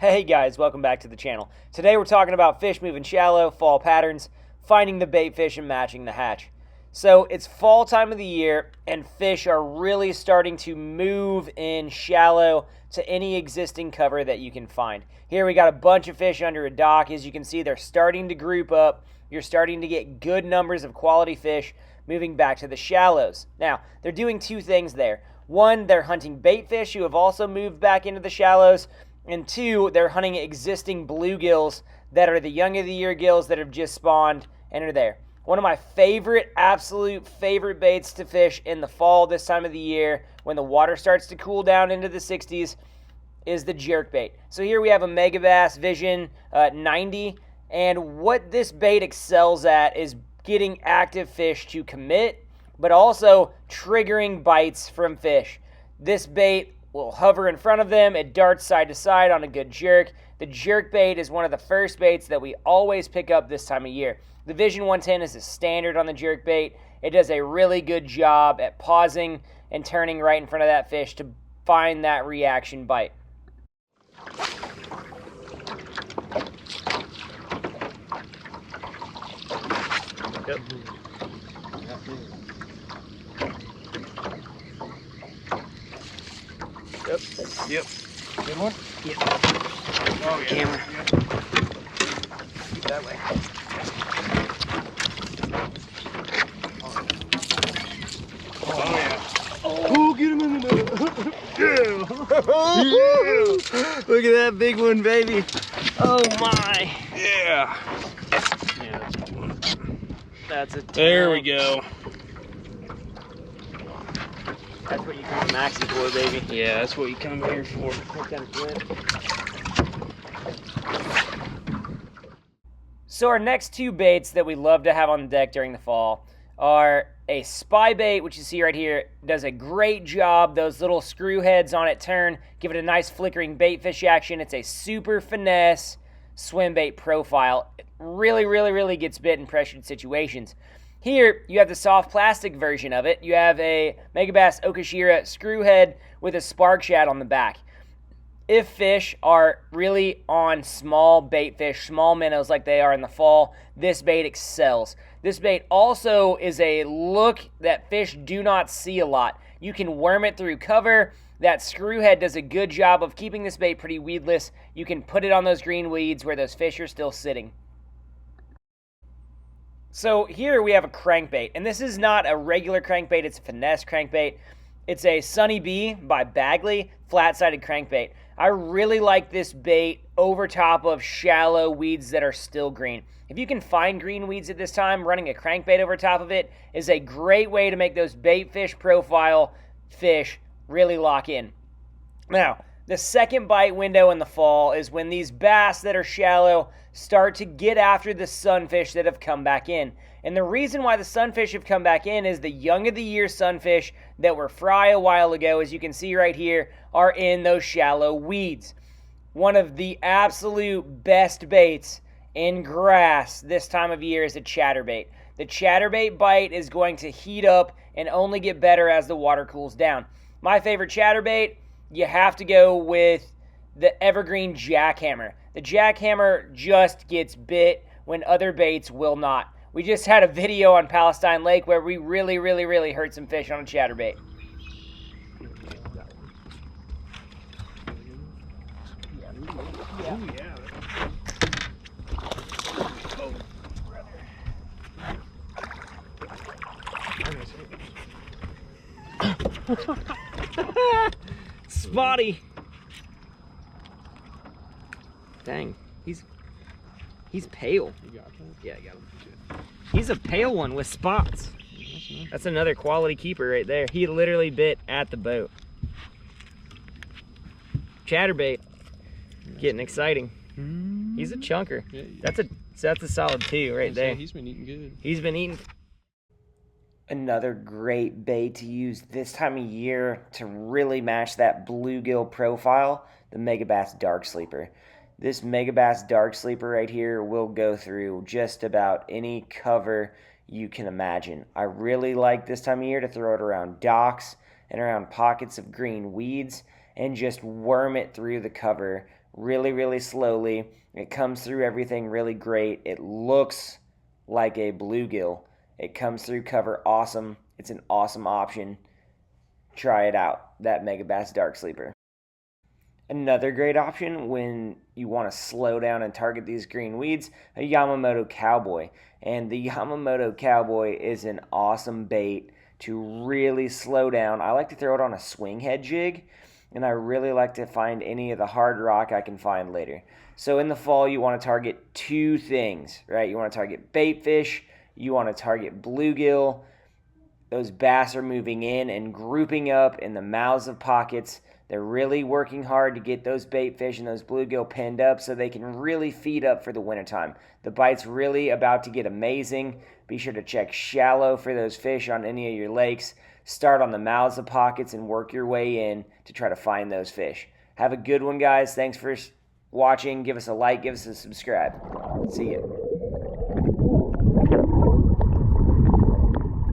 Hey guys, welcome back to the channel. Today we're talking about fish moving shallow, fall patterns, finding the bait fish, and matching the hatch. So it's fall time of the year, and fish are really starting to move in shallow to any existing cover that you can find. Here we got a bunch of fish under a dock. As you can see, they're starting to group up. You're starting to get good numbers of quality fish moving back to the shallows. Now, they're doing two things there. One, they're hunting bait fish who have also moved back into the shallows. And two, they're hunting existing bluegills that are the young of the year gills that have just spawned and are there. One of my absolute favorite baits to fish in the fall this time of the year when the water starts to cool down into the 60s is the jerkbait. So here we have a Megabass Vision 90, and what this bait excels at is getting active fish to commit, but also triggering bites from fish. This bait will hover in front of them. It darts side to side on a good jerk. The jerkbait is one of the first baits that we always pick up this time of year. The Vision 110 is a standard on the jerkbait. It does a really good job at pausing and turning right in front of that fish to find that reaction bite. Yep. Yep. Good one? Yep. Oh, yeah. Camera. Yep. Keep that way. Oh, yeah. Oh, get him in the net. Yeah. Look at that big one, baby. Oh, my. Yeah. Yeah, that's a good one. That's a 10. There we go. That's what you come to Maxie for, baby. Yeah, that's what you come here for. So our next two baits that we love to have on the deck during the fall are a Spybait, which you see right here. Does a great job. Those little screw heads on it turn, give it a nice flickering bait fish action. It's a super finesse swim bait profile. It really gets bit in pressured situations. Here, you have the soft plastic version of it. You have a Megabass Okashira screw head with a spark shad on the back. If fish are really on small bait fish, small minnows like they are in the fall, this bait excels. This bait also is a look that fish do not see a lot. You can worm it through cover. That screw head does a good job of keeping this bait pretty weedless. You can put it on those green weeds where those fish are still sitting. So here we have a crankbait, and this is not a regular crankbait, it's a finesse crankbait. It's a Sunny Bee by Bagley flat-sided crankbait. I really like this bait over top of shallow weeds that are still green. If you can find green weeds at this time, running a crankbait over top of it is a great way to make those bait fish profile fish really lock in. Now, the second bite window in the fall is when these bass that are shallow start to get after the sunfish that have come back in. And the reason why the sunfish have come back in is the young of the year sunfish that were fry a while ago, as you can see right here, are in those shallow weeds. One of the absolute best baits in grass this time of year is a chatterbait. The chatterbait bite is going to heat up and only get better as the water cools down. My favorite chatterbait, you have to go with the evergreen jackhammer. The jackhammer just gets bit when other baits will not. We just had a video on Palestine Lake where we really hurt some fish on a chatterbait. Spotty. Dang, he's pale. Yeah, I got him. He's a pale one with spots. That's another quality keeper right there. He literally bit at the boat. Chatterbait, getting exciting. He's a chunker. That's a solid 2 right there. He's been eating good. He's been eating. Another great bait to use this time of year to really match that bluegill profile, the Megabass Dark Sleeper. This Megabass Dark Sleeper right here will go through just about any cover you can imagine. I really like this time of year to throw it around docks and around pockets of green weeds and just worm it through the cover really, really slowly. It comes through everything really great. It looks like a bluegill. It comes through cover awesome. It's an awesome option. Try it out, that Megabass Dark Sleeper. Another great option when you want to slow down and target these green weeds, a Yamaha Cowboy. And the Yamaha Cowboy is an awesome bait to really slow down. I like to throw it on a swing head jig, and I really like to find any of the hard rock I can find later. So in the fall, you want to target two things, right? You want to target baitfish, you want to target bluegill. Those bass are moving in and grouping up in the mouths of pockets. They're really working hard to get those baitfish and those bluegill pinned up so they can really feed up for the wintertime. The bite's really about to get amazing. Be sure to check shallow for those fish on any of your lakes. Start on the mouths of pockets and work your way in to try to find those fish. Have a good one, guys. Thanks for watching. Give us a like, give us a subscribe. See you.